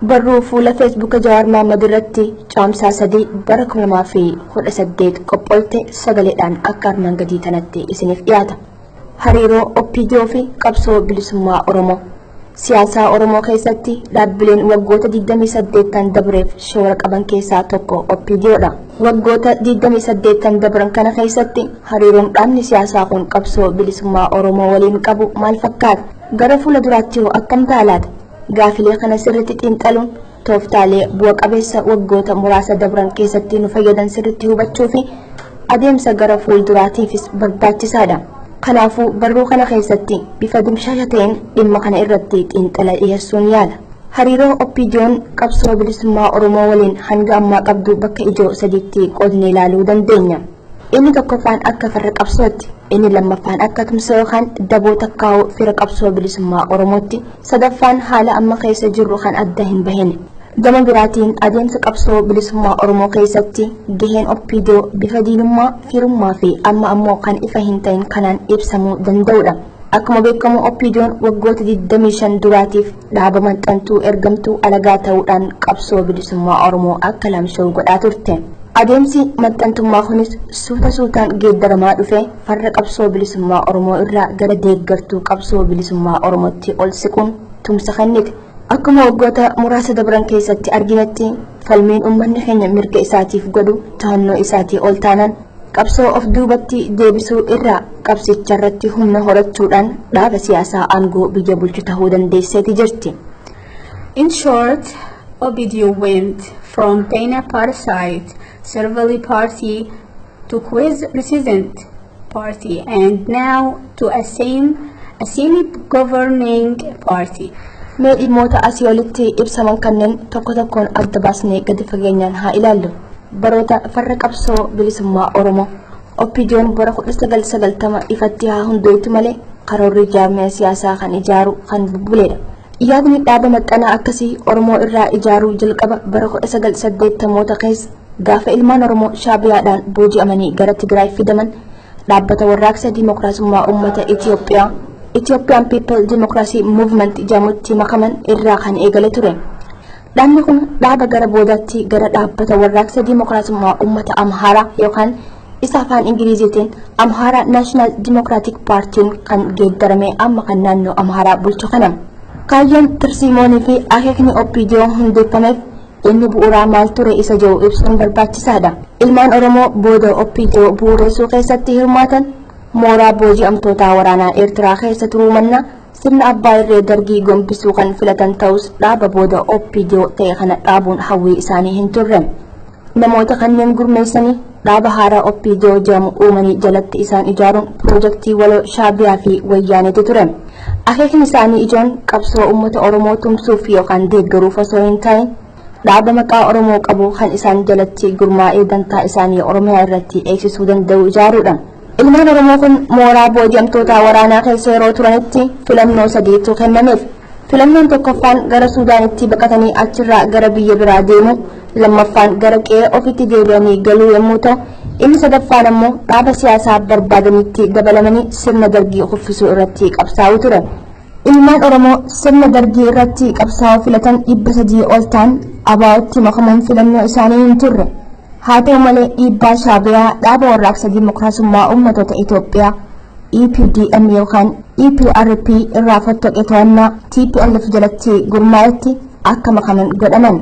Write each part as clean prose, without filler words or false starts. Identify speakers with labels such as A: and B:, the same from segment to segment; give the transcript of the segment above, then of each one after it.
A: Barruun fuula Facebook Jawar Mohammediirratti caamsaa 3 bara 2018 qopholte sagaleedhaan akka armaan gadii tanatti isiniif dhiyaata. Hariiroo OPDO fi qabsoo bilisummaa Oromoo. Siyaasa Oromoo keessatti dhaabbileen waggoota 28 dabreef shoora qaban keessaa tokko OPDOdha. Waggoota 28 dabran kana keessatti hariiroon dhaabni siyaasaa kun qabsoo bilisummaa Oromoo waliin qabu maal fakkaata? Gara fuula duraatti hoo akkam ta'a laata? Gaafilee kana sirriitti xiinxaluun tooftaalee bu'a qabeessa waggoota muraasa dabran keessatti nu fayyadan sirriitti hubachuu fi adeemsa gara fuulduraatiifis barbaachisaadha. Kanaafuu barruu kana keessatti bifa dimshaasha ta'een dhimma kana irratti xiinxala dhiyeessuun yaala. Hariiroo OPDO'n qabsoo bilisummaa Oromoo waliin hanga ammaa qabdu bakka ijoo sadiitti qoodnee ilaaluu dandeenya. Inni tokkoffaan akka farra qabsootti, inni lammaffaan akka tumsa yookaan daboo takkaa'uu fira qabsoo bilisummaa Oromootti, sadaffaan haala amma keessa jirru kan adda hin bahine. Gama biraatiin adeemsa qabsoo bilisummaa Oromoo keessatti gaheen OPDO bifa diinummaa, firummaa fi amma ammoo kan ifa hin ta'in kanaan ibsamuu danda'udha. Akkuma beekamu OPDO'n waggoota 25 duraatiif dhaaba maxxantuu ergamtuu alagaa ta'uudhaan qabsoo bilisummaa Oromoo akka lamshoo godhaa turte. Adeemsi maxxantummaa kunis suuta suutaan geeddaramaa dhufe farra qabsoo bilisummaa Oromoo irraa gara deeggartuu qabsoo bilisummaa Oromootti ol siquun tumsa kennite. Akkuma waggoota muraasa dabran keessatti arginetti falmiin uummanni keenya mirga isaatiif godhu tahannoo isaatii ol taanaan qabsoo of duubatti deebisuu irraa qabsicharratti humna horachuudhaan dhaaba siyaasaa aangoo biyya bulchu tahuu dandeesseeti jirti.
B: In short, OPDO went from being a parasite, survival party to quiz-resistant party, and now to a semi-governing party.
A: Mee dhimmoota asii olitti ibsaman kanneen tokko tokkoon adda baasnee gadi fageenyaan haa ilaallu. Baroota farra qabsoo bilisummaa Oromoo OPDO'n bara 1990 ifatti haa hundooytu malee karoorri jaarmiyaa siyaasaa kan ijaaru kan bubbuleedha. Yaadni dhaaba maxxanaa akkasii Oromoo irraa ijaaruu jalqaba bara 1980moota keessa gaafa ilmaan Oromoo shaabiyaadhaan booji'amanii gara Tigraay fidaman dhaabbata warraaqsa dimookiraasummaa uummata Itoophiyaa Ethiopian People Democracy Movement jedhamutti makaman irraa kan eegale ture. Dhaabni kun dhaaba gara boodaatti gara dhaabbata warraaqsa dimookiraasummaa uummata Amhaaraa yookaan isa afaan Ingiliziitiin Amhara National Democratic Party kan geeddarame amma kan naannoo Amhaaraa bulchu kana. Kaayyoon tirsiimoonii fi akeekni OPDO hundeeffameef inni bu'uuraa maal ture isa jiru ibsuun barbaachisaadha. Ilmaan Oromoo booda OPDO bu'uureessuu keessatti hirmaatan mooraa booji'amtoota waraanaa Eertiraa keessa turuu mannaa sirna abbaa irree dargii gombisuu kan filatan ta'us dhaaba booda OPDO ta'e kana dhaabuun hawwii isaanii hin turre. Namoota kanneen gurmeessanii dhaaba haaraa OPDO jedhamu uumanii jalatti isaan ijaaruun piroojeektii waloo shaabiyaa fi wayyaaneetu ture. Akeekni isaanii ijoon qabsoo uummata Oromoo tumsuuf yookaan deeggaruuf osoo hin ta'in dhaaba maqaa Oromoo qabu kan isaan jalatti gurmaa'ee dantaa isaanii Oromiyaa irratti eegsisuu danda'u ijaaruudha. Ilmaan Oromoo kun mooraa booji'amtoota waraanaa keessa yeroo turanitti filannoo sadiitu kennameef. Filannoon tokkoffaan gara Suudaanitti baqatanii achirraa gara biyya biraa deemu, lammaffaan gara qe'ee ofitti deebi'anii galuu yommuu ta'u, inni sadaffaan ammoo dhaaba siyaasaa barbaadanitti dabalamanii sirna dargii kuffisuu irratti qabsaa'u ture. Ilmaan Oromoo sirna dargii irratti qabsaa'uu filatan 300 ol ta'an ABO'tti makamuun filannoo isaanii hin turre. Haa ta'u malee dhiibbaa shaabiyaa dhaaba warraaqsa dimookiraasummaa uummattoota Itoophiyaa EPDM yookaan EPRP irraa fottoqe to'annaa TPLF jalatti gurmaa'etti akka makaman godhaman.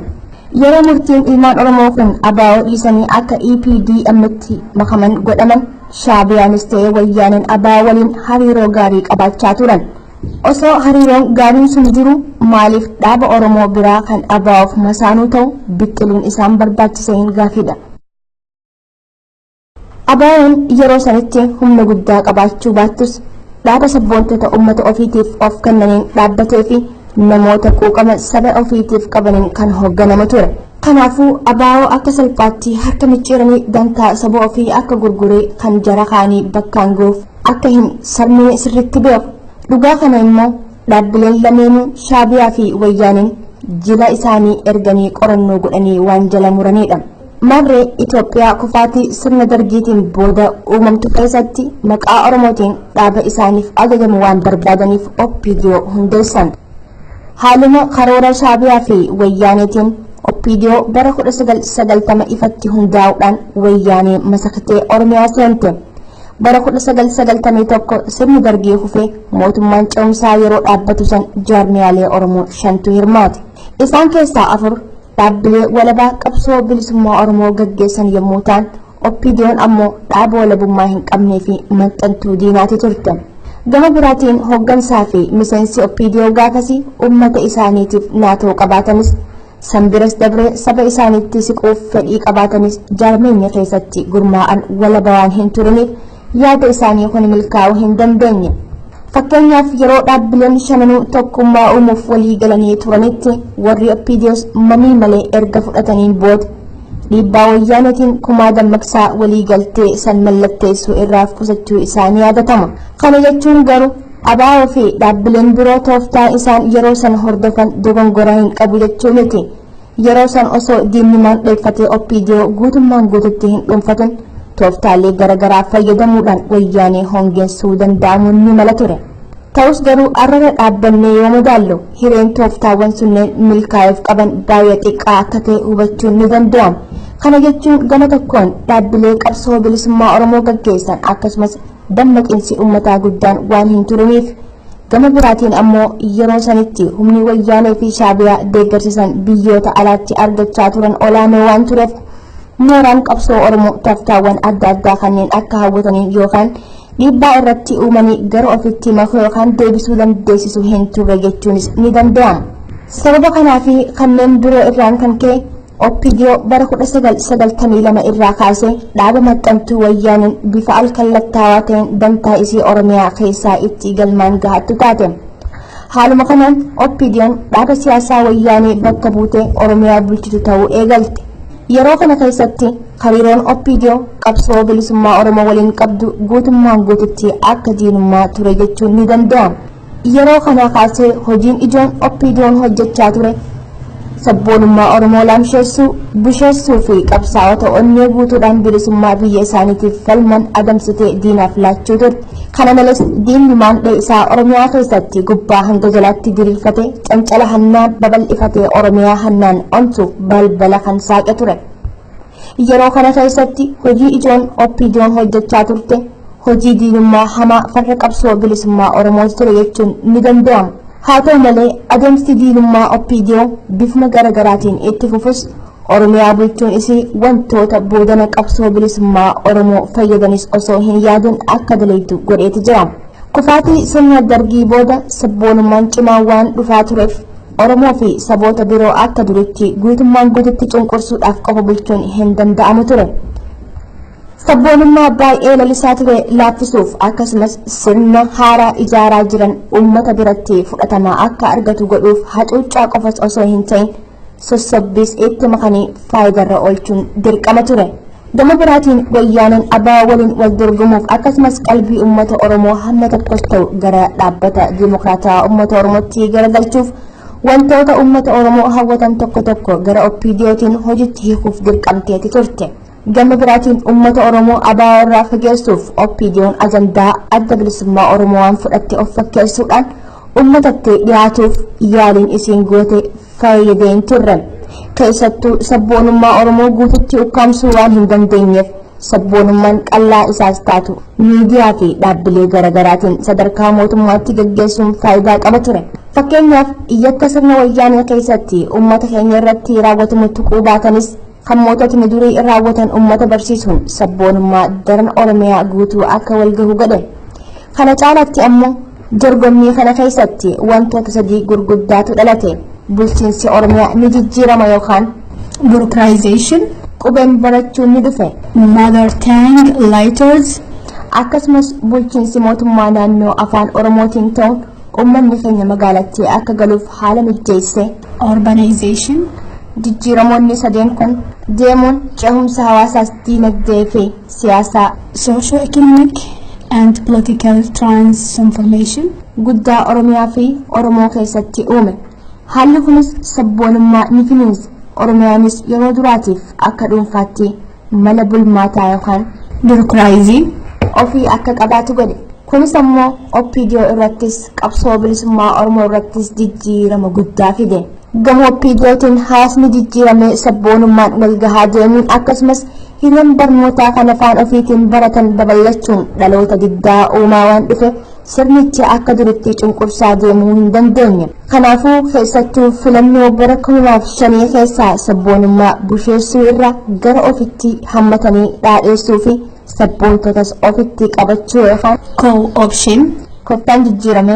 A: Yeroo murtiin ilmaan Oromoo kun ABO dhiisanii akka EPDM'tti makaman godhaman shaabiyaanis ta'ee wayyaaneen ABO waliin hariiroo gaarii qabaachaa turan. Osoo hariiroon gaariin sun jiru maaliif dhaaba Oromoo biraa kan ABO'f masaanuu ta'u biqiluun isaan barbaachise hin gaafidha. ABO'n yeroo sanitti humna guddaa qabaachuu baattus dhaaba sabboontota uummata ofiitiif of kennaniin dhaabbatee fi namoota quuqama saba ofiitiif qabaniin kan hoogganamu ture. Kanaafuu ABO akka salphaatti harka micciiranii dantaa saba ofii akka gurguree kan jara kaanii bakkaan ga'uuf akka hin sabni sirriitti beeku. Dhugaa kana immoo dhaabbileen lameenuu shaabiyaa fi wayyaaniin jila isaanii erganii qorannoo godhanii waan jala muranidha. Marree Itoophiyaa kufaatii sirna dargiitiin booda uumamtu keessatti maqaa Oromootiin dhaaba isaaniif ajajamu waan barbaadaniif OPDO hundeessan. Haaluma karoora shaabiyaa fi wayyaaneetiin OPDO bara 1990 ifatti hundaa'uudhaan wayyaanee masaktee Oromiyaa seente. Bara 1991 sirni dargii hufee mootummaan ce'umsaa yeroo dhaabbatu san jaarmiyaalee Oromoo 5tu hirmaate. Isaan keessaa 4 dhaabbilee walabaa qabsoo bilisummaa Oromoo gaggeessan yommuu ta'an OPDO'n ammoo dhaaba walabummaa hin qabnee fi maxxantuu diinaati turte. Gama biraatiin hooggansaa fi miseensi OPDO gaafasii uummata isaaniitiif naatoo qabaatanis sanbiras dabre saba isaaniitti siquuf fedhii qabaatanis jaarmeenya keessatti gurmaa'an walaba waan hin turiniif yaada isaanii kun milkaa'uu hin dandeenye. Fakkeenyaaf yeroo dhaabbileen shananuu tokkummaa uumuuf walii galanii turanitti warri OPDOs mamii malee erga fudhataniin booda dhiibbaa wayyaaneetiin kumaa dammaqsaa walii galtee san mallatteessuu irraa qusachuu isaanii yaadatama. Kana jechuun garuu ABO fi dhaabbileen biroo tooftaa isaan yeroo san hordofan dogongora hin qabu jechuu miti. Yeroo san osoo diinni mandheeffatee OPDO guutummaan guututti hin dhuunfatin tooftaalee garaagaraa fayyadamuudhaan wayyaanee hongeessuu danda'amuun ni mala ture. Ta'us garuu arrara dhaabbannee yoo madaallu hireen tooftaawwan sunneen milkaa'uuf qaban baay'ee xiqqaa akka ta'e hubachuun ni danda'ama. Kana jechuun gama tokkoon dhaabbilee qabsoo bilisummaa Oromoo gaggeessan akkasumas dammaqinsi uummataa guddaan waan hin turiniif gama biraatiin ammoo yeroo sanitti humni wayyaanee fi shaabiyaa deeggarsiisan biyyoota alaatti argachaa turan olaanoo waan tureef mooraan qabsoo Oromoo tooftaawwan adda addaa kanneen akka hawwataniin yookaan dhiibbaa irratti uumanii gara ofitti makuu yookaan deebisuu dandeessisuu hin turre jechuunis ni danda'ama. Sababa kanaa fi kanneen biroo irraan kan ka'e OPDO bara 1992 irraa kaasee dhaaba maxxantuu wayyaaniin bifa alkallattaawaa ta'een dantaa isii Oromiyaa keessaa itti galmaan gahattu taate. Haaluma kanaan OPDO'n dhaaba siyaasaa wayyaanii bakka buutee Oromiyaa bulchitu ta'uu eegalte. Yeroo kana keessatti hariiroon OPDO qabsoo bilisummaa Oromoo waliin qabdu guutummaan guututti akka diinummaa ture jechuun ni danda'ama. Yeroo kana kaasee hojiin ijoon OPDO'n hojjechaa ture sabboonummaa Oromoo laamsheessuu, busheessuu fi qabsaa'ota onnee guutuudhaan bilisummaa biyya isaaniitiif falman adamsitee diinaaf laachuu turte. Kana malees diinni maandhee isaa Oromiyaa keessatti gubbaa hanga jalaatti diriirfatee cancala hannaan babal'ifatee Oromiyaa hannaan onsuuf balbala kan saaqe ture. Yeroo kana keessatti hojii ijoon OPDO'n hojjechaa turte hojii diinummaa hamaa farra qabsoo bilisummaa Oromoo ture jechuun ni danda'ama. Haa ta'u malee adeemsi diinummaa OPDO bifuma garaagaraatiin itti fufus Oromiyaa bulchuun isii wantoota boodana qabsoo bilisummaa Oromoo fayyadanis osoo hin yaadin akka dalaytu godheeti jira. Kufaatii sirna dargii booda sabboonummaan cimaa waan dhufaa tureef Oromoo fi saboota biroo akka duritti guutummaan guututti cunqursuudhaaf qofa bulchuun hin danda'amu ture. Sabboonummaa baay'ee lalisaa ture laaffisuuf akkasumas sirna haaraa ijaaraa jiran uummata biratti fudhatamaa akka argatu godhuuf hacuuccaa qofas osoo hin ta'in sossobbiis itti makanii faayidarra oolchuun dirqama ture. Gama biraatiin wayyaaneen ABO waliin wal dorgomuuf akkasumas qalbii uummata Oromoo hamma tokkos ta'u gara dhaabbata dimokiraataa uummata Oromootti garagalchuuf wantoota uummata Oromoo hawwatan tokko tokko gara OPDO'tiin hojiitti hiikuuf dirqamteeti turte. Gama biraatiin uummata Oromoo ABO irraa fageessuuf OPDO'n ajandaa adda bilisummaa Oromoo waan fudhatte of fakkeessuudhaan uummatatti dhiyaatuuf yaaliin isiin goote fayyadee hin turre. Keessattuu sabboonummaa Oromoo guututti ukkaamsuu waan hin dandeenyeef sabboonummaan qallaa isaas taatu miidiyaa fi dhaabbilee garaagaraatiin sadarkaa mootummaatti gaggeessuun faayidaa qaba ture. Fakkeenyaaf yakka sirna wayyaanee keessatti uummata keenya irratti raawwatamu tuquu baatanis kan moototni durii raawwatan uummata barsiisuun sabboonummaa daran Oromiyaa guutuu akka walgahu godhe. Kana caalatti ammoo dorgommii kana keessatti wantoota sadii gurguddaatu dhalate. Bulchiinsi Oromiyaa ni jijjiirama yookaan
B: bureaucratization,
A: qubeen barachuun ni dhufe.
B: mother tongue letters,
A: Akkasumas bulchiinsi mootummaa naannoo afaan Oromootiin ta'uun uummanni keenya magaalattii akka galuuf haala mijeesse.
B: urbanization,
A: Jijjiiramoonni sadeen kun deemuun cehumsa hawaasaas diinagdee fi siyaasaa
B: socio-economic and political transformation
A: guddaa Oromiyaa fi Oromoo keessatti uume. Haalli kunis sabboonummaa ni finiinse. Oromiyaanis yeroo duraatiif akka dhuunfaatti mala bulmaataa yookaan
B: bureaucracy
A: ofii akka qabaatu godhe. kunis ammoo OPDO irrattis qabsoo bilisummaa Oromoo irrattis jijjiirama guddaa fide. Gama OPDOtiin hawaasni jijjiirame sabboonummaan wal gahaa deemuun akkasumas hiriyaan barnootaa kan afaan ofiitiin baratan babal'achuun dhaloota diddaa uumaa waan dhufe sirnichi akka duritti cunqursaa deemuu hin dandeenye. Kanaafuu keessattuu filannoo bara 2005 keessaa sabboonummaa busheessuu irraa gara ofitti hammatanii dhaadheessuu fi sabboontotas ofitti qabachuu yookaan
B: co-option
A: kottaan jijjiirame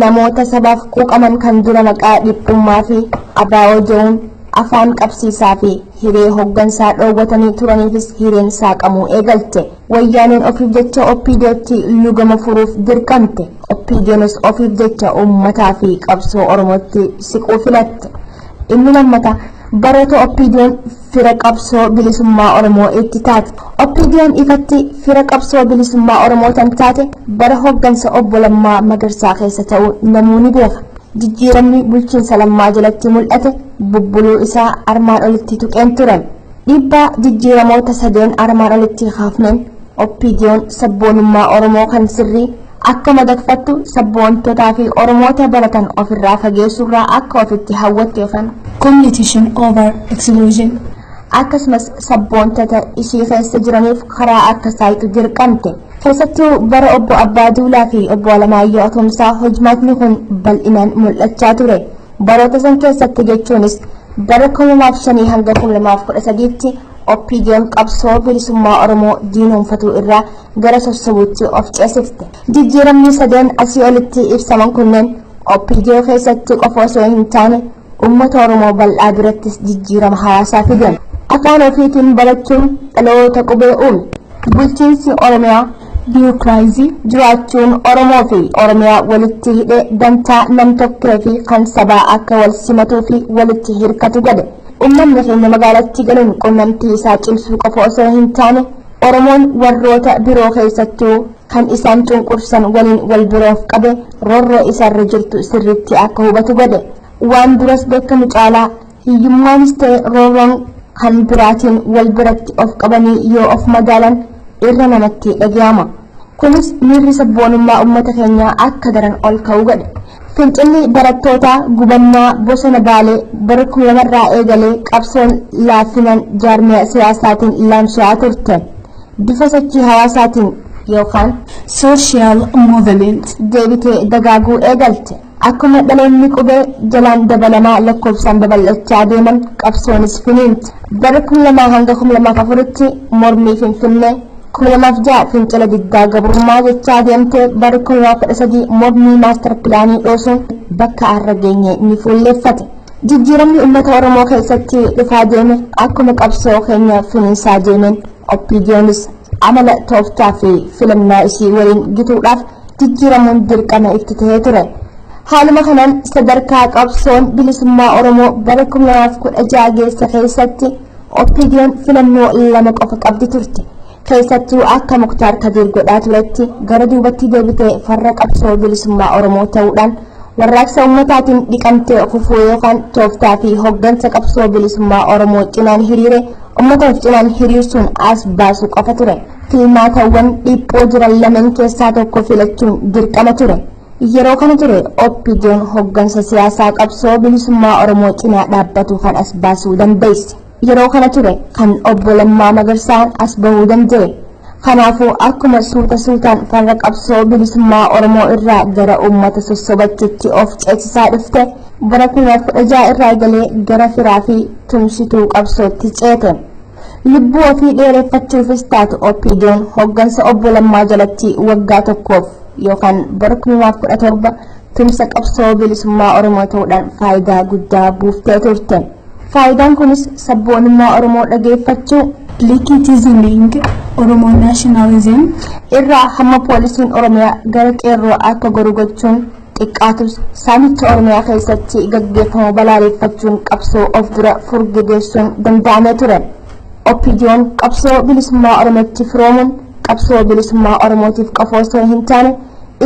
A: namoota sabaaf quuqaman kan dura maqaa dhiphummaa fi abaa'oo jedhuun afaan qabsiisaa fi hiree hoggansaa dhoowwatanii turaniifis hireen saaqamuu eegalte. Wayyaaneen ofiif jecha OPDOtti lugama furuuf dirqamte. OPDOnis ofiif jecha uummataa fi qabsoo Oromootti siquu filatte. Inni lammataa baroota OPDOon fira qabsoo bilisummaa Oromoo itti taate. OPDOon ifatti fira qabsoo bilisummaa Oromoo tan taate bara hoggansa obbo Lammaa Magarsaa keessa ta'uu namoonni beeka. Jijjiiramni bulchiinsa Lammaa jalatti mul'ate bubbuluu isaa armaan olitti tuqeen turan. Dhiibbaa jijjiiramoota sadeen armaan olitti kaafneen OPDOon sabboonummaa Oromoo kan sirrii akka madaqfattu sabboontotaa fi Oromoota baratan ofirraa fageessuurraa akka ofitti hawwattu yookaan
B: competition over exclusion
A: akkasumas sabboontota ishii keessa jiraniif karaa akka saayitu dirqamte. Keessattuu bara obbo Abbaa Duulaa fi obbo Alamaayyoo Atomsaa hojmaatni kun bal'inaan mul'achaa ture. Baroota san keessatti jechuunis bara 2005 hanga 2013tti OPDOon qabsoo bilisummaa Oromoo diinoomfatuu irraa gara sossobuutti of ceesifte. Jijjiiramni sadeen asii olitti ibsaman kunneen OPDO keessatti qofa osoo hin taane uummata Oromoo bal'aa birattis jijjiirama hawaasaa fidan. Afaan ofiitiin barachuun dhaloota qubee uume. Bulchiinsi Oromiyaa
B: bureaucracy
A: jiraachuun Oromoo fi Oromiyaa walitti hidhee dantaa nam-tokkee fi kan sabaa akka wal simatuu fi walitti hirkatu godhe. Uummanni keenya magaalatti galuun quunnamtii isaa cimsuu qofa osoo hin taane Oromoon warroota biroo keessattuu kan isaan cunqursan waliin wal biroof qabe roorroo isarra jirtu sirriitti akka hubatu godhe. Waan duras beekamu caalaa hiyyummaanis ta'e roorroon kan biraatiin wal biratti of qabanii yoo of madaalan irra namatti dhaga'ama. Kunis miirri sabboonummaa uummata keenyaa akka daran ol ka'uu godhe. Fincilli barattootaa gubannaa bosona Baalee bara 2000 eegalee qabsoon laafinaan jaarmiyaa siyaasaatiin laamshaa turte. Bifa sochii hawaasaatiin yookaan
B: social movement
A: deebitee dagaaguu eegalte. Akkuma dhaloonni qubee jalaan dabalamaa lakkoofsaan babal'achaa deeman qabsoonis finiinti. Bara 2000 hanga 2004tti mormii Finfinnee 2006 fincila diddaa gabrummaa jechaa deemtee bara 2013 mormii maastar pilaanii dhoosuun bakka har'a geenye ni fuulleeffate. Jijjiiramni uummata Oromoo keessatti dhufaa deeme akkuma qabsoo keenya finiinsaa deemeen OPDOonis amala tooftaa fi filannaa isii waliin gituudhaaf jijjiiramuun dirqama itti ta'ee ture. Haaluma kanaan sadarkaa qabsoon bilisummaa Oromoo bara 2016 geessa keessatti OPDOon filannoo lama qofa qabdi turte. Keessattuu akka Muktaar Kadir godhaa turetti gara duubatti deebitee farra qabsoo bilisummaa Oromoo ta'uudhaan warraaqsa uummataatiin dhiqamtee fufuu yookaan tooftaa fi hoggansa qabsoo bilisummaa Oromoo cinaan hiriire uummataaf cinaan hiriirsuun as baasu qofa ture. Filmaatawwan dhiphoo jiran lameen keessaa tokko filachuun dirqama ture. Yeroo kana ture OPDOon hoggansa siyaasaa qabsoo bilisummaa Oromoo cinaa dhaabbatu kan as baasuu dandeesse. Yeroo kana ture kan obbo Lammaa Magarsaan as bahuu danda'e. Kanaafuu akkuma suuta suutaan farra qabsoo bilisummaa Oromoo irraa gara uummata sossobachuutti of ceesisaa dhufte bara 2016 irraa eegalee gara firaa fi tumsituu qabsootti ceete. Lubbuu ofii dheereffachuufis taatu OPDOon hoggansa obbo Lammaa jalatti waggaa tokkoof yookaan bara 2017 tumsa qabsoo bilisummaa Oromoo ta'uudhaan faayidaa guddaa buuftee turte. Faayidaan kunis sabboonummaa Oromoo dhageeffachuu,
B: legitimating Oromo nationalism
A: irraa hamma poolisiin Oromiyaa gara qeerroo akka goru gochuun xiqqaatus saamicha Oromiyaa keessatti gaggeeffamu balaaleffachuun qabsoo of dura furgideessuun danda'amee ture. OPDOon qabsoo bilisummaa Oromootti firoomuun qabsoo bilisummaa Oromootiif qofa osoo hin taane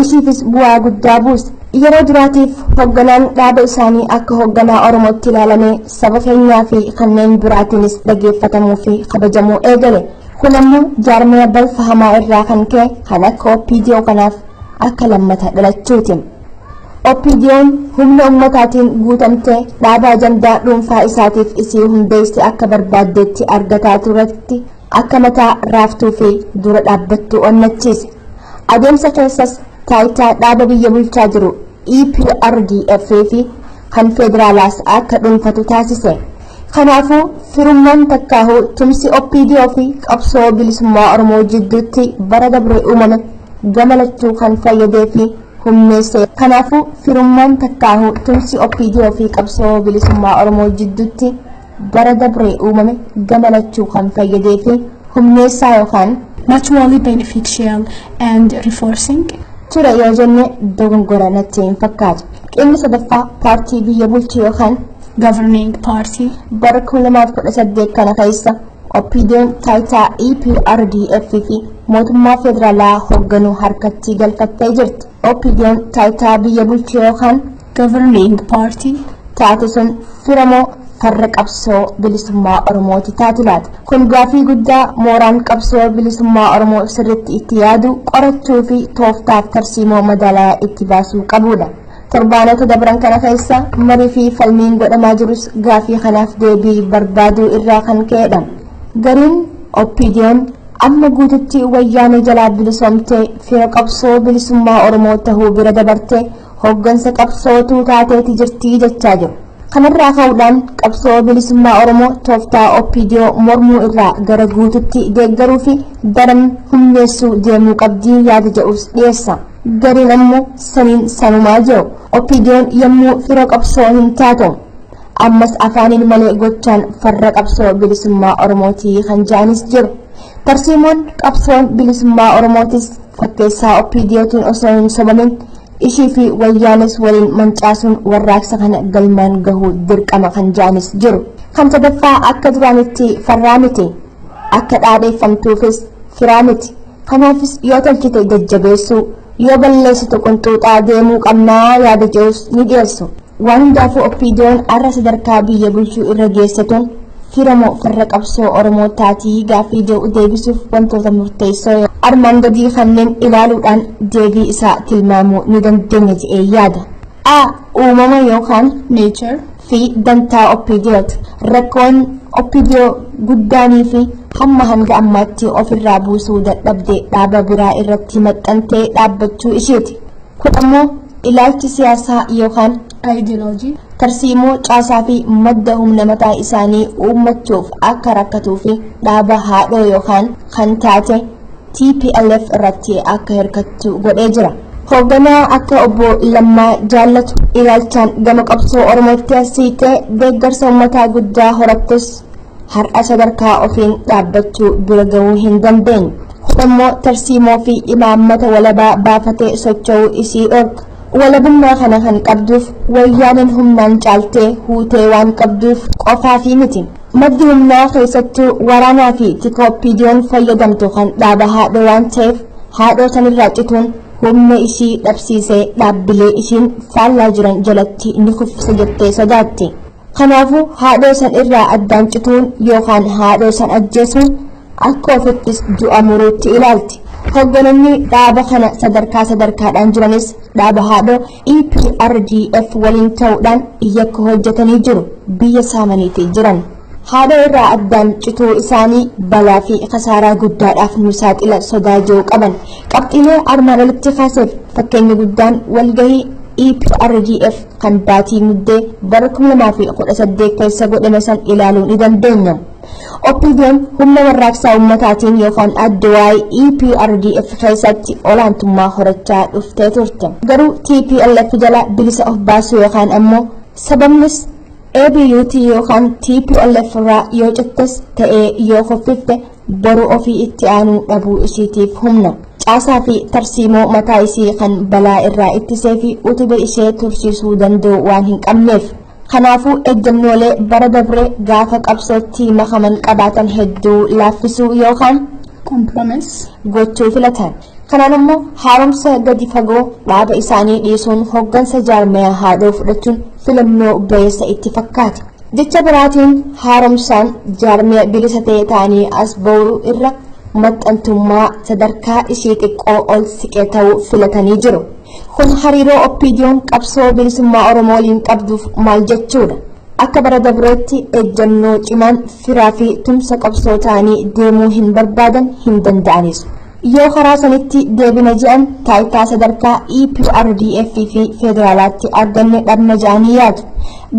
A: ishiifis bu'aa guddaa buuse. Yeroo duraatiif hogganaan dhaaba isaanii akka hogganaa Oromootti ilaalamee saba keenyaa fi kanneen biraatiinis dhageeffatamuu fi kabajamuu eegale. Kun ammoo jaarmaya balfa hamaa irraa kan ka'e kan akka OPDO kanaaf akka lammata dhalachuuti. OPDO'n humna ummataatiin guutamtee dhaaba ajandaa dhuunfaa isaatiif isii hundeesse akka barbaaddetti argataa turetti akka mataa raaftuu fi dura dhaabbattu onnachiise. Adeemsa keessas taayitaa dhaaba biyya bulchaa jiru EPRDF fi kan federaalaas akka dhuunfatu taasise. Kanaafuu firummaan takkaahuu tumsi OPDO fi qabsoo bilisummaa Oromoo jidduutti bara dabre uumame gamalachuu kan fayyadee fi humneesse. Kanaafuu firummaan takkaahuu tumsi OPDO fi qabsoo bilisummaa Oromoo jidduutti bara dabre uumame gamalachuu kan fayyadee fi humneessaa yookaan
B: mutually beneficial and reinforcing
A: ture yoo jenne dogongora natti hin fakkaatu. Qinni sadaffaa paartii biyya bulchuu yookaan
B: governing party
A: bara 2018 kana keessa OPDO'n taayitaa EPRDF fi mootummaa federaalaa hoogganuu harkatti galfattee jirti. OPDO'n taayitaa biyya bulchuu yookaan
B: governing party
A: taate sun firamoo farra qabsoo bilisummaa Oromooti taatu laata. Kun gaafii guddaa mooraan qabsoo bilisummaa Oromoo sirriitti itti yaadu qorachuu fi tooftaaf tarsiimoo madaalaa itti baasuu qabudha. Torbaanota dabran kana keessa marii fi falmiin godhamaa jirus gaafii kanaaf deebii barbaaduu irraa kan ka'edha. Gariin OPDO'n amma guututti wayyaanee jalaa bilisoomtee fira qabsoo bilisummaa Oromoo tahuu bira dabartee hooggansa qabsootuu taateeti jirtii jechaa jiru. Kanarraa ka'uudhaan qabsoo bilisummaa Oromoo tooftaa OPDO mormuu irraa gara guututti deeggaruu fi daran humneessuu deemuu qabdii yaada jedhus dhiyeessa. Gariin ammoo saniin sanumaa jiru. OPDO'n yommuu fira qabsoo hin taatu ammas afaaniin malee gochaan farra qabsoo bilisummaa Oromootii kan jaanis jiru. Tarsiimoon qabsoon bilisummaa Oromootis fakkeessaa OPDOtiin osoo hin sobamin ishii fi wayyaanis waliin mancaasuun warraaqsa kana galmaan gahuu dirqama kan jaanis jiru. Kan sadaffaa akka duraanitti farraa miti, akka dhaadheeffamtuufis firaa miti. Kanaafis yoo tolchite jajjabeessuu, yoo balleessitu qunxuuxaa deemuu qabnaa yaada jedhus ni dhiyeessu. Waan hundaafuu OPDO'n arra sadarkaa biyya bulchuu irra geessatuun firamoo farra qabsoo Oromoo taatii gaafii jedhu deebisuuf wantoota murteessoo armaan gadii kanneen ilaaluudhaan deebii isaa tilmaamuu ni dandeenya jedhee yaada. A. Uumama yookaan
B: nature
A: fi dantaa OPDO'ti. Rakkoon OPDO guddaanii fi hamma hanga ammaatti ofirraa buusuu dadhabdee dhaaba biraa irratti maxxantee dhaabbachuu isheeti. Kun ammoo ilaalchi siyaasaa yookaan
B: ideology
A: tarsiimoo caasaa fi madda humna mataa isaanii uummachuuf akka rakkatuu fi dhaaba haadhoo yookaan kan taate TPLF irratti akka hirkattu godhee jira. Hoogganaa akka obbo Lammaa jaallatu ilaalchaan gama qabsoo Oromootti asiitee deeggarsa uummataa guddaa horattus har'a sadarkaa ofiin dhaabbachuu bira gahuu hin dandeenye. Kun ammoo tarsiimoo fi imaammata walabaa baafatee socho'uu isii dhorka. Walabummaa kana kan qabduuf wayyaaneen humnaan caaltee huutee waan qabduuf qofaa fi miti. Maddi humnaa keessattuu waraanaa fi tika OPDO'n fayyadamtu kan dhaaba haadhoo waan ta'eef haadhoo sanirraa cituun humna ishii dhabsiisee dhaabbilee ishiin faallaa jiran jalatti ni kuffisa jettee sodaatti. Kanaafuu haadhoo san irraa addaan cituun yookaan haadhoo san ajjeesuun akka ofittis du'a muruutti ilaalti. Hoogganamni dhaaba kana sadarkaadhaan jiranis dhaaba haadhoo EPRDF waliin ta'uudhaan yakka hojjetanii jiru. Biyya saamaniitii jiran. Haadhoo irraa addaan cituu isaanii balaa fi kasaaraa guddaadhaaf nu saaxila sodaa jiru qaban. Qabxiilee armaan olitti kaaseef fakkeenyi guddaan walgahii EPRDF kan baatii muddee bara 2018 keessa godhame san ilaaluu ni dandeenya. OPDO'n humna warraaqsaa uummataatiin yookaan addawaay EPRDF keessatti olaantummaa horachaa dhuftee turte. Garuu TPLF jala bilisa of baasuu yookaan ammoo sababnis ABUT yookaan TPLF irraa yoo cittes ta'ee yoo koffifte boruu ofii itti aanuu dhabuu ishiitiif humna. Caasaa fi tarsiimoo mataa isii kan balaa irraa ittisee fi utubaa ishee tursiisuu danda'u waan hin qabneef. Kanaafuu ejjennoolee bara dabre gaafa qabsootti makaman qabaatan hedduu laaffisuu yookaan
B: compromise
A: gochuu filatan. Kanaan immoo haaromsa gadi fagoo dhaaba isaanii dhiisuun hooggansa jaarmaya haadhoo fudhachuun filannoo bayeessa itti fakkaata. Jecha biraatiin haaromsaan jaarmaya bilisa ta'e ta'anii as ba'uu irra maxxantummaa sadarkaa ishee xiqqoo ol siqee ta'uu filatanii jiru. Kun hariiroo OPDO'n qabsoo bilisummaa Oromoo waliin qabduuf maal jechuudha? Akka bara dabreetti ejjennoo cimaan firaa fi tumsa qabsoo ta'anii deemuu hin barbaadan hin danda'anis. Yoo karaa sanitti deebina jedhan taayitaa sadarkaa EPRDF fi federaalaatti arganne dhabna jedhanii yaadu.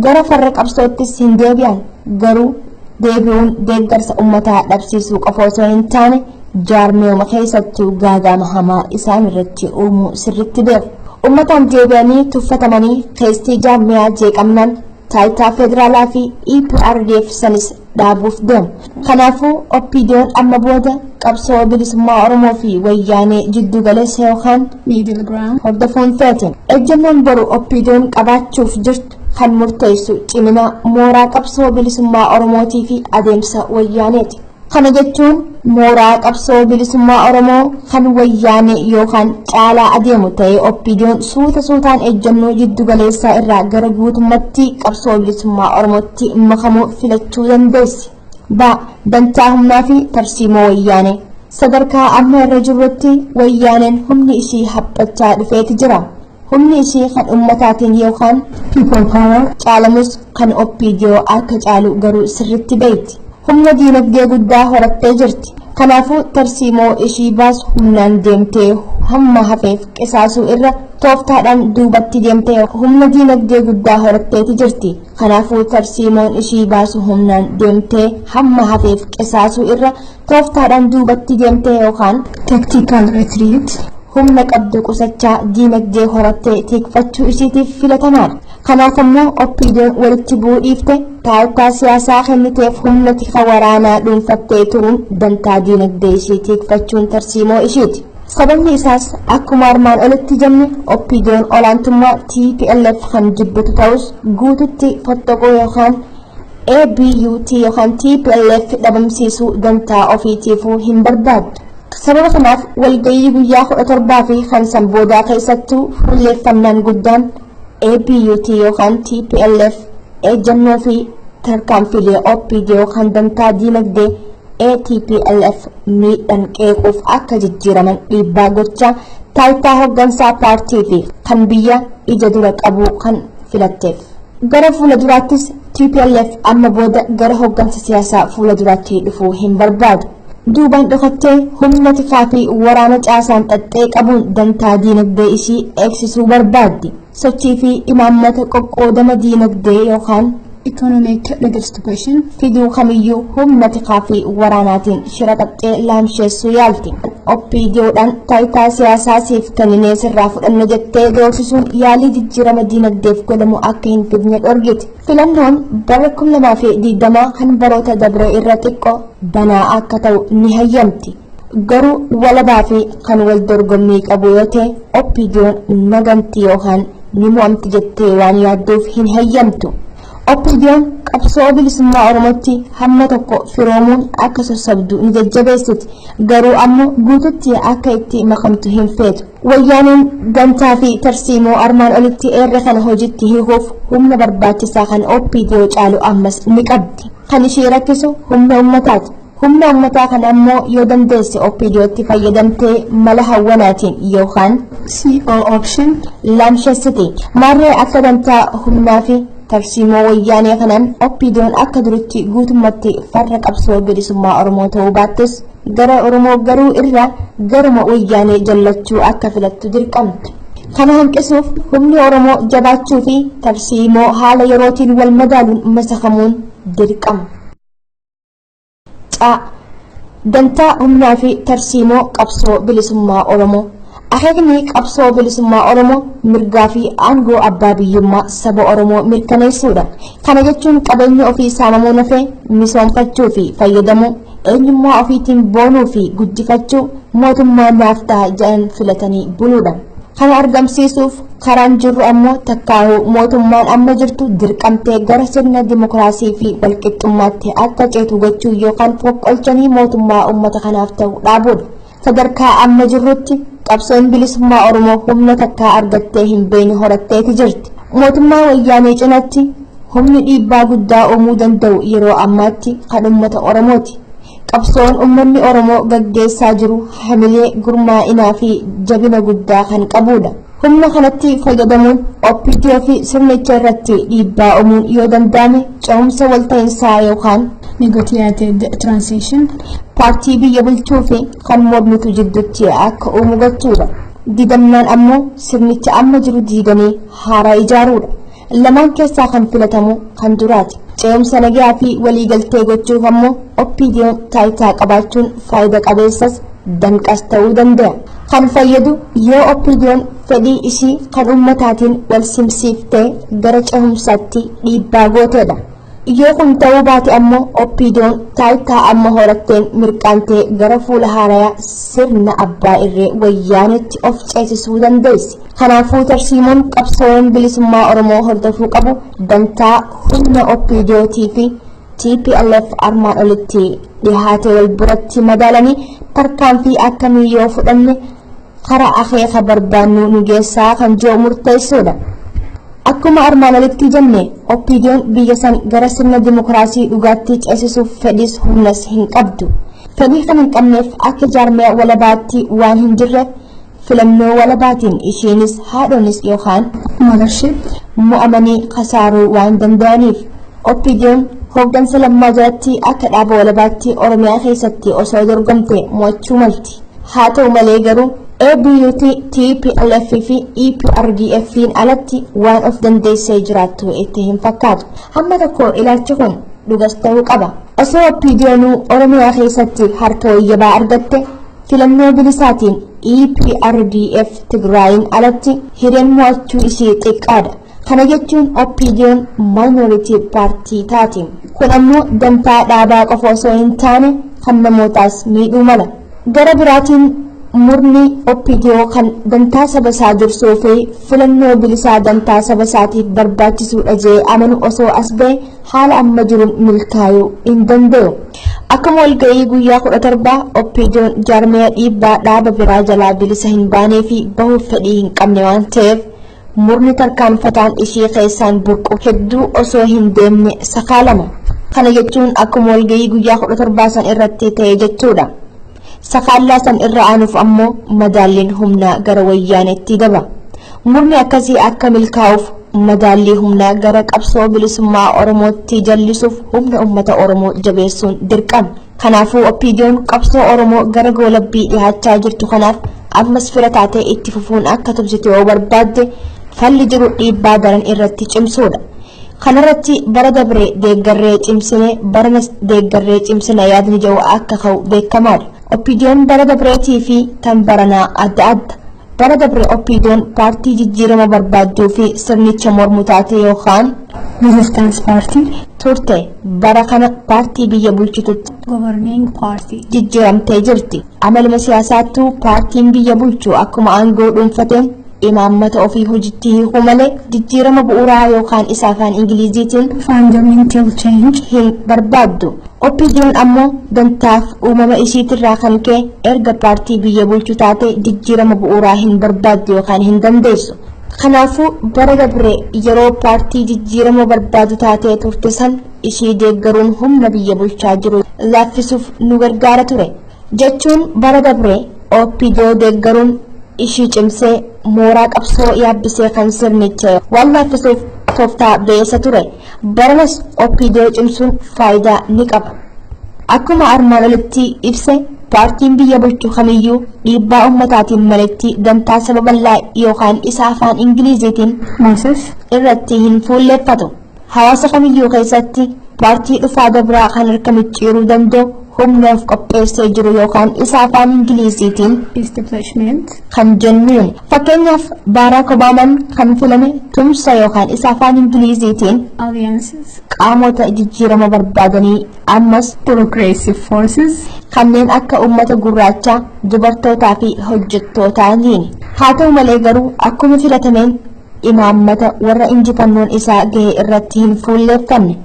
A: Gara farra qabsoottis hin deebi'an. Garuu deebi'uun deeggarsa uummataa dhabsiisuu qofa osoo hin taane jaarmeema keessattuu gaagama hamaa isaan irratti uumuu sirriitti beeku. Uummataan deebi'anii tuffatamanii keessi jaarmeeyaa jeeqamnaan taayitaa federaalaa fi EPRDF sanis dhaabuuf deemu. Kanaafuu OPDO'n amma booda qabsoo bilisummaa Oromoo fi wayyaanee jiddu galeessa yookaan
B: middle ground
A: hordofuun feeteen. Ejjennoon boru OPDO'n qabaachuuf jirtu kan murteessu cimina mooraa qabsoo bilisummaa Oromootii fi adeemsa wayyaaneeti. Kana jechuun mooraa qabsoo bilisummaa Oromoo kan wayyaanee yookaan caalaa adeemu ta'ee OPDO'n suuta suutaan ejjennoo jiddu galeessaa irraa gara guutummaatti qabsoo bilisummaa Oromootti makamuu filachuu dandeessi. Dantaa humnaa fi tarsiimoo wayyaanee. Sadarkaa amma irra jirrutti wayyaaneen humni ishii haphachaa dhufeeti jira. Humni ishii kan ummataatiin yookaan people power caalamus kan OPDO akka caalu garuu sirriitti beekti. Humna diinagdee guddaa horattee jirti. Kanaafuu tarsiimoo ishii baasu humnaan deemtee hamma hafeef qisaasuu irra tooftaadhaan duubatti deemtee humna diinagdee guddaa horatteeti jirti. Kanaafuu tarsiimoon ishii baasu humnaan deemtee hamma hafeef qisaasuu irra tooftaadhaan duubatti deemtee yookaan
B: tactical retreat
A: humna qabdu qusachaa diinagdee horattee tikfachuu isiitiif filatamaadha. Kanaaf immoo OPDO'n walitti bu'uu dhiifte taayitaa siyaasaa kenniteef humna tika waraanaa dhuunfattee turuun dantaa diinagdee ishii tikfachuun tarsiimoo ishiiti. Sababni isaas akkuma armaan olitti jenne OPDO'n olaantummaa TPLF kan jibbitu ta'us guututti fottoquu yookaan ABUT yookaan TPLF dhabamsiisuu dantaa ofiitiifuu hin barbaaddu. Sababa kanaaf walgahii guyyaa 17 fi kan sanboodaa keessattuu fuulleeffannaan guddaan ABUT yookaan TPLF ejjennoo fi tarkaanfilee OPDO kan dantaa diinagdee ATPLF miidhan qeequuf akka jijjiiraman dhiibbaa gochaa taayitaa hoggansaa paartii fi kan biyya ija dura qabu kan filatteef. Gara fuula duraattis TPLF amma booda gara hoggansa siyaasaa fuula duraatti dhufuu hin barbaadu. Duubaan dhokattee humna tikaa fi waraana caasaan xaxxee qabuun dantaa diinagdee ishii eegsisuu barbaaddi. Sochii fi imaammata qoqqoodama diinagdee yookaan
B: economic redistribution
A: fiduu kamiyyuu humna tikaa fi waraanaatiin shira xaxxee laamsheessuu yaalti. OPDO'dhaan taayitaa siyaasaa siif kenninee sirraa fudhanna jettee doorsisuun yaalii jijjiirama diinagdeef godhamu akka hin fidne dhorgiti. Filannoon bara 2020 kan baroota dabree irra xiqqoo banaa akka ta'u ni hayyamti. Garuu walabaa fi kan wal dorgommii qabu yoo ta'e OPDO'n naganti yookaan ni mo'amti jettee waan yaadduuf hin hayyamtu. OPDO'n qabsoo bilisummaa Oromootti hamma tokko firoomuun akka sassabdu ni jajjabeessiti. Garuu ammoo guututti akka itti makamtu hin feetu. Wayyaaneen dantaa fi tarsiimoo armaan olitti eerre kana hojiitti hiikuuf humna barbaachisaa kan OPDO caalu ammas ni qabdi. Kan ishee rakkisu humna uummataati. Humna uummataa kana ammoo yoo dandeesse OPDO'tti fayyadamtee mala hawwanaatiin yookaan
B: CO option
A: laamsheessiti. Maarree akka dantaa humnaa fi tarsiimoo wayyaanee kanaan OPDO'n akka duritti guutummatti farra qabsoo bilisummaa Oromoo ta'uu baattus gara Oromoo garuu irraa garuma wayyaanee jallachuu akka filattu dirqamti. Kana hanqisuuf humni Oromoo jabaachuu fi tarsiimoo haala yerootiin wal madaaluun masakamuun dirqama. Dantaa humnaa fi tarsiimoo qabsoo bilisummaa Oromoo. Akeekni qabsoo bilisummaa Oromoo mirgaa fi aangoo abbaa biyyummaa saba Oromoo mirkaneessuudha. Kana jechuun qabeenya ofii saamamuu nafee misoomfachuu fi fayyadamuu, eenyummaa ofiitiin boonuu fi guddifachuu, mootummaa naaf ta'a jedhan filatanii buluudha. Kana argamsiisuuf karaan jirru ammoo takkaa'uu mootummaan amma jirtu dirqamtee gara sirna dimokiraasii fi walqixxummaatti akka ceetu gochuu yookaan foqqolchanii mootummaa uummata kanaaf ta'u dhaabuudha. Sadarkaa amma jirrutti qabsoon bilisummaa Oromoo humna takkaa argattee hin beekne horatteeti jirti. Mootummaa wayyaanee cinatti humni dhiibbaa guddaa uumuu danda'u yeroo ammaatti kan uummata Oromooti. qabsoon uummanni Oromoo gaggeessaa jiru hamilee gurmaa'inaa fi jabina guddaa kan qabudha. Humna kanatti fayyadamuun OPDO fi sirnicha irratti dhiibbaa uumuun yoo danda'ame cehumsa walta'iinsaa yookaan
B: negotiated transition
A: paartii biyya bulchuu fi kan mormitu jidduutti akka uumu gochuudha. Didamnaan ammoo sirnicha amma jiru diiganii haaraa ijaaruudha. Lamaan keessaa kan filatamu kan duraati. Cehumsa nagaa fi waliigaltee gochuuf ammoo OPDO'n taayitaa qabaachuun faayidaa qabeessas danqas ta'uu danda'a. Kan fayyadu yoo OPDO'n fedhii ishii kan ummataatiin wal simsiiftee gara cehumsaatti dhiibbaa gooteedha. Yoo kun ta'uu baate ammoo OPDO'n taayitaa amma horatteen mirqaantee gara fuula haarayaa sirna abbaa irree wayyaanetti of ceesisuu dandeessi. Kanaafuu tarsiimoon qabsoon bilisummaa Oromoo hordofuu qabu dantaa humna OPDO'tii fi TPLF armaan olitti dhihaatee wal biratti madaalanii tarkaanfii akkamii yoo fudhanne karaa akeeka barbaannu nu geessaa kan jiru murteessuudha. Akkuma armaan olitti jenne OPDO'n biyya san gara sirna dimokiraasii dhugaatti ceesisuuf fedhis humnas hin qabdu. Fedhii kan hin qabneef akka jaarmiyaa walabaatti waan hin jirreef filannoo walabaatiin ishiinis haadhonis yookaan
B: mothership
A: mo'amanii kasaaruu waan danda'aniif OPDO'n hooggansa lammaa jalatti akka dhaaba walabaatti Oromiyaa keessatti osoo dorgomte mo'achuu malti. Haa ta'u malee garuu ABUT, TPLF fi EPRDF'n alatti waan of dandeessee jiraattu itti hin fakkaatu. Hamma tokko ilaalchi kun dhugas ta'uu qaba. Osoo OPDO'n Oromiyaa keessatti harka wayyabaa argatte filannoo bilisaatiin EPRDF Tigraayin alatti hireen mo'achuu ishee xiqqaadha. Kana jechuun OPDO'n minority partii taati. Kun ammoo dantaa dhaabaa qofa osoo hin taane kan namootaas miidhuu mala. Gara biraatiin murni OPDO kan dantaa saba isaa dursuu fi filannoo bilisaa dantaa saba isaatiif barbaachisuudha jee amanu osoo as ba'e haala amma jiruun milkaa'uu hin danda'u. Akkuma walga'ii guyyaa 17 OPDO'n jaarmiyaa dhiibbaa dhaaba biraa jalaa bilisa hin baanee fi bahuuf fedhii hin qabne waan ta'eef murni tarkaanfataan ishee keessaan burqu hedduu osoo hin deemne sakaalama. Kana jechuun akkuma walga'ii guyyaa 17 san irratti ta'e jechuudha. Sakaallaa san irra aanuuf ammoo madaalliin humnaa gara wayyaanetti daba. Murni akkasii akka milkaa'uuf madaallii humnaa gara qabsoo bilisummaa Oromootti jallisuuf humna uummata Oromoo jabeessuun dirqama. Kanaafuu OPDO'n qabsoo Oromoo gara goolabbii dhihaachaa jirtu kanaaf ammas fira taatee itti fufuun akka tubsitu yoo barbaadde falli jiru dhiibbaa daran irratti cimsuudha. Kanarratti bara dabree deeggarree cimsine baranas deeggarree cimsina yaadni jiru akka ka'u beekamaadha. OPDO'n bara dabreetii fi tan baranaa adda adda. Bara dabree OPDO'n paartii jijjiirama barbaadduu fi sirnicha mormu taate yookaan
B: resistance party
A: turte. Bara kana paartii biyya bulchitutti
B: governing party
A: jijjiiramtee jirti. Amaluma siyaasaattuu paartiin biyya bulchu akkuma aangoo dhuunfateen imaammata ofii hojiitti hiikuu malee jijjiirama bu'uuraa yookaan isa afaan Ingiliziitiin
B: fundamental change
A: hin barbaaddu. OPDO'n ammoo dantaaf uumama ishiitirraa kan ka'e erga paartii biyya bulchu taate jijjiirama bu'uuraa hin barbaaddu yookaan hin dandeessu. Kanaafuu bara dabree yeroo paartii jijjiirama barbaadu taatee turte san ishii deeggaruun humna biyya bulchaa jiru laaffisuuf nu gargaara ture. Jechuun bara dabree OPDO deeggaruun ishii cimsee mooraa qabsoo yaabbisee kan sirnicha waan laaffisuuf tooftaa beessa ture. Baranas OPDO cimsuun faayidaa ni qaba. Akkuma armaan olitti ibse paartiin biyya bulchu kamiyyuu dhiibbaa ummataatiin maletti dantaa saba bal'aa yookaan isa afaan Ingiliziitiin
B: masses
A: irratti hin fuulleeffatu. Hawaasa kamiyyuu keessatti paartii dhufaa dabraa kan harka micciiruu danda'u humnaaf qopheessee jiru yookaan isa afaan Ingiliziitiin
B: establishment
A: kan jennuun. Fakkeenyaaf Barack Obamaan kan filame tumsa yookaan isa afaan Ingiliziitiin
B: alliances
A: qaamota jijjiirama barbaadanii ammas
B: progressive forces
A: kanneen akka uummata gurraachaa, dubartootaa fi hojjettootaaniin. Haa ta'u malee garuu akkuma filatameen imaammata warra injifannoon isaa gahee irratti hin fuulleeffanne.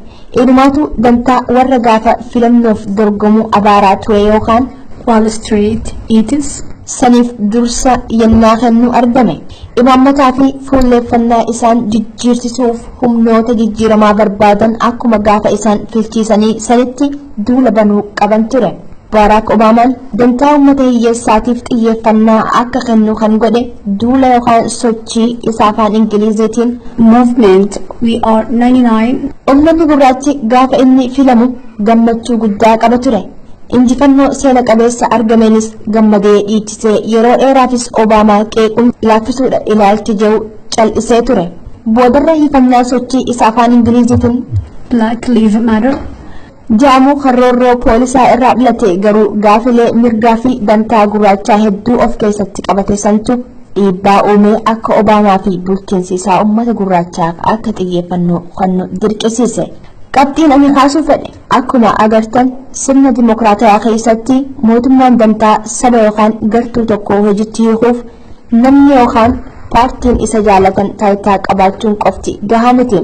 A: Inumaatu dantaa warra gaafa filannoof dorgomu abaaraa ture yookaan
B: Wall Street eats
A: saniif dursa yennaa kennu argame. Imaammataa fi fuulleeffannaa isaan jijjiirsisuuf humnoota jijjiiramaa barbaadan akkuma gaafa isaan filchiisanii sanitti duula banuu qaban ture. Barack Obama dantaa uummata hiyyeessaatiif xiyyeeffannaa akka kennu kan godhe duula yookaan sochii isaa afaan Ingiliziitiin
B: movement. We are 99.
A: Uummanni gurraachi gaafa inni filamu gammachuu guddaa qaba ture. Injifannoo seena qabeessa argameenis gammadee dhiichisee yeroo dheeraafis Obaamaa qeequun laaffisuudha ilaalchi jiru cal'isee ture. Boodarra hifannaa sochii isaa afaan Ingiliziitiin
B: Black Lives Matter.
A: Jaamu Hariiroo poolisaa irraa dhalate garuu gaafilee mirgaa fi dantaa gurraachaa hedduu of keessatti qabate santu dhiibbaa uumee akka Obaamaa fi bulchiinsi isaa uummata gurraachaaf akka xiyyeeffannoo kennu dirqisiise. Qabxiin ani kaasuu fedhe akkuma agartan sirna dimokiraatawaa keessatti mootummaan dantaa saba yookaan gartuu tokko hojiitti hiikuuf namni yookaan paartiin isa jaalatan taayitaa qabaachuun qofti gahaa miti.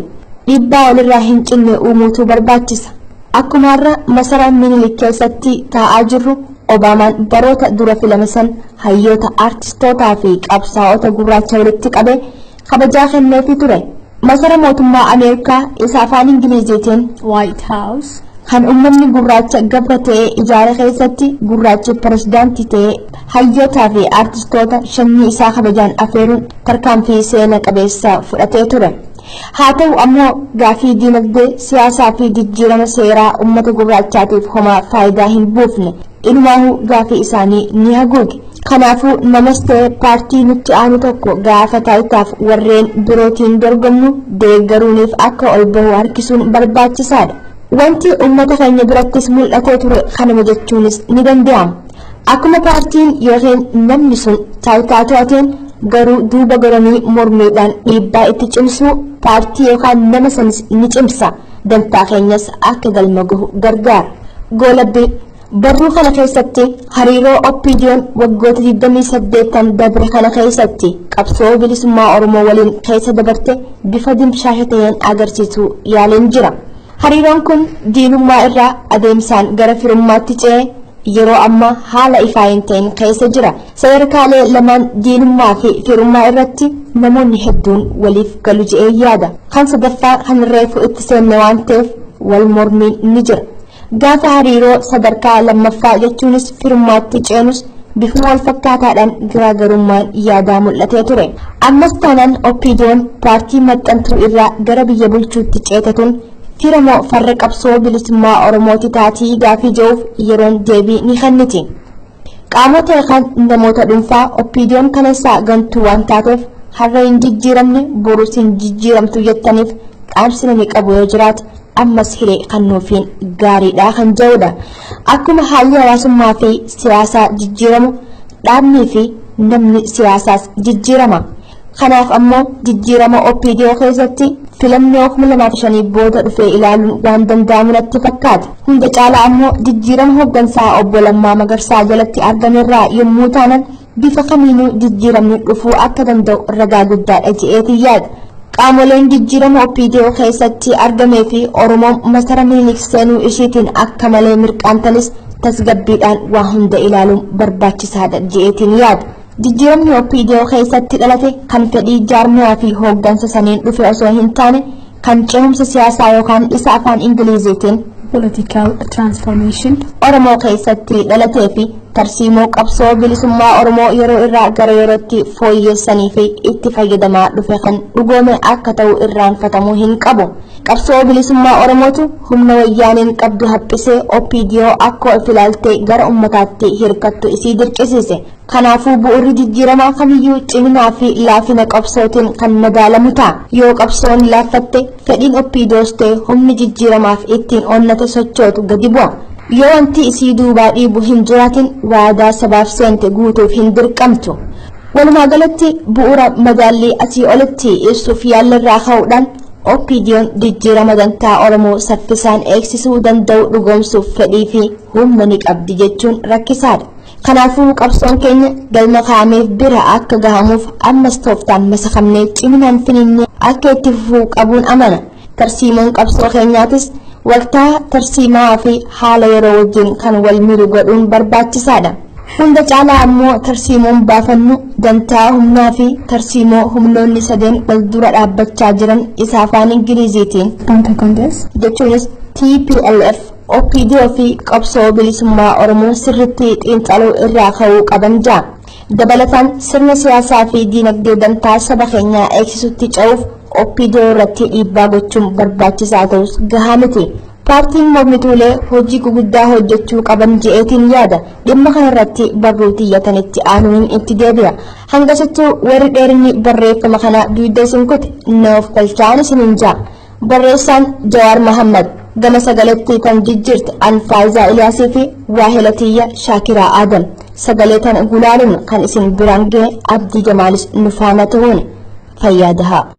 A: Dhiibbaa walirraa hin cinne uumuutu barbaachisa. Akkuma har'a masaraan Minilik keessatti taa'aa jirru Obaamaan baroota dura filame san hayyoota aartistootaa fi qabsaa'ota gurraacha walitti qabee kabajaa kenneefii ture. Masara mootummaa Ameerikaa isa afaan Ingiliziitiin
B: White House
A: kan uummanni gurraacha gabra ta'ee ijaare keessatti gurraachi pirezidaantii ta'ee hayyootaa fi aartistoota shanii isaa kabajaan afeeruun tarkaanfii seena qabeessa fudhatee ture. Haa ta'u ammoo gaafii diinagdee siyaasaa fi jijjiirama seeraa uummata gurraachaatiif homaa faayidaa hin buufne ilmaahuu gaafii isaanii ni haguuge. Kanaafuu namas ta'e paartii nutti aanu tokko gaafa taayitaaf warreen birootiin dorgomnu deeggaruuniif akka ol bahu harkisuun barbaachisaadha. Wanti uummata keenya birattis mul'atee ture kanuma jechuunis ni danda'ama. Akkuma paartiin yookiin namni sun taayitaa to'ateen garuu duuba goranii mormiidhaan dhiibbaa itti cimsuu paartii yookaan nama sanis ni cimsa. Dantaa keenyas akka galma gahu gargaara. Goolabbii barruu kana keessatti hariiroo OPDO'n waggoota 28 dabre kana keessatti qabsoo bilisummaa Oromoo waliin keessa dabarte bifa dimshaasha ta'een agarsiisuu yaaleen jira. Hariiroon kun diinummaa irraa adeemsaan gara firummaatti ce'ee yeroo amma haala ifaa hin ta'in keessa jira. Sadarkaalee lamaan diinummaa fi firummaa irratti namoonni hedduun waliif galu je'ee yaada. Kan sadaffaa kan reefu itti seenne waan ta'eef wal mormiin ni jira. Gaafa hariiroo sadarkaa lammaffaa jechuunis firummaatti ceenus bifuma wal fakkaataadhaan garaagarummaan yaadaa mul'atee ture. Ammas taanaan OPDO'n paartii maxxantuu irraa gara biyya bulchuutti ceetatuun firamoo farra qabsoo bilisummaa Oromooti taatii gaafii jiruuf yeroon deebii ni kenniti. Qaamota yookaan namoota dhuunfaa OPDO'n kanessaa gantuu waan taateef har'a hin jijjiiramne borus hin jijjiiramtu jettaniif qaamsina ni qabu yoo jiraate ammas hiree kennuufiin gaariidha kan jedhudha. Akkuma haalli hawaasummaa fi siyaasaa jijjiiramu dhaabnii fi namni siyaasaas jijjiirama. Kanaaf ammoo jijjiirama OPDO keessatti filannoo 2005 booda dhufee ilaaluun waan danda'amu natti fakkaata. Hunda caalaa ammoo jijjiirama hooggansaa obbo Lammaa Magarsaa jalatti argamerraa yommuu taanan bifa kamiinuu jijjiiramni dhufuu akka danda'u ragaa guddaadha je'eetii yaada. Qaamoleen jijjiirama OPDO keessatti argamee fi Oromoon masara Minilik seenuu ishiitiin akka malee mirqaantanis tasgabbiidhaan waa hunda ilaaluun barbaachisaadha je'eetiin yaada. Jijjiiramni OPDO keessatti dhalate kan fedhii jaarmiyaa fi hooggansa saniin dhufe osoo hin taane kan ce'umsa siyaasaa yookaan isa afaan Ingiliziitiin
B: political transformation
A: Oromoo keessatti dhalatee fi tarsiimoo qabsoo bilisummaa Oromoo yeroo irraa gara yerootti fooyyessanii fi itti fayyadamaa dhufe kan dhugoome akka ta'u irraanfatamuu hin qabu. Qabsoo bilisummaa Oromootu humna wayyaaniin qabdu haphisee OPDO akka of ilaaltee gara ummataatti hirkattu isii dirqisiise. Kanaafuu bu'uurri jijjiiramaa kamiyyuu ciminaa fi laafina qabsootiin kan madaalamu ta'a. Yoo qabsoon laaffatte fedhiin OPDOs ta'e humni jijjiiramaaf ittiin onnate sochootu gadi bu'a. Yoo wanti isii duubaa dhiibu hin jiraatin waadaa sabaaf seente guutuuf hin dirqamtu. Walumaa galatti bu'uura madaallii asii olitti ibsuuf yaallarraa ka'uudhaan OPDO'n jijjiirama dantaa Oromoo saffisaan eegsisuu danda'u dhugoomsuuf fedhii fi humna ni qabdi jechuun rakkisaadha. Kanaafuu qabsoon keenya galma kaa'ameef bira akka gahamuuf ammas tooftaan masakamnee ciminaan finiinnee akka itti fufuu qabuun amana. Tarsiimoon qabsoo keenyaatis waltaa tarsiimaa fi haala yeroo wajjin kan wal miru godhuun barbaachisaadha. Hunda caalaa ammoo tarsiimoon baafannu dantaa humnaa fi tarsiimoo humnoonni sadeen wal dura dhaabbachaa jiran isa afaan Ingiliziitiin jechuunis TPLF OPDO fi qabsoo bilisummaa Oromoo sirriitti xiinxaluu irraa ka'uu qaban jaa. Dabalataan sirna siyaasaa fi diinagdee dantaa saba keenyaa eegsisutti ce'uuf OPDO irratti dhiibbaa gochuun barbaachisaa ta'us gahaa miti. Paartiin mormituulee hojii guguddaa hojjechuu qaban je'eetiin yaada. Dhimma kanarratti barruu tiyyatanitti aanuun itti deebi'a. Hangasattuu warri dheerinni barreeffama kana duyda isin kute noof galchaan isiniin jaa. Barreessaan Jawar Mohammed gama sagaleetti kan jijjiirte an Faa'izaa Iliyaasii fi waahilatiyya Shakira Adam. Sagalee tan gulaaluun kan isin biraan ga'e Abdii Jamaalis nufaana ta'uun fayyaadaha.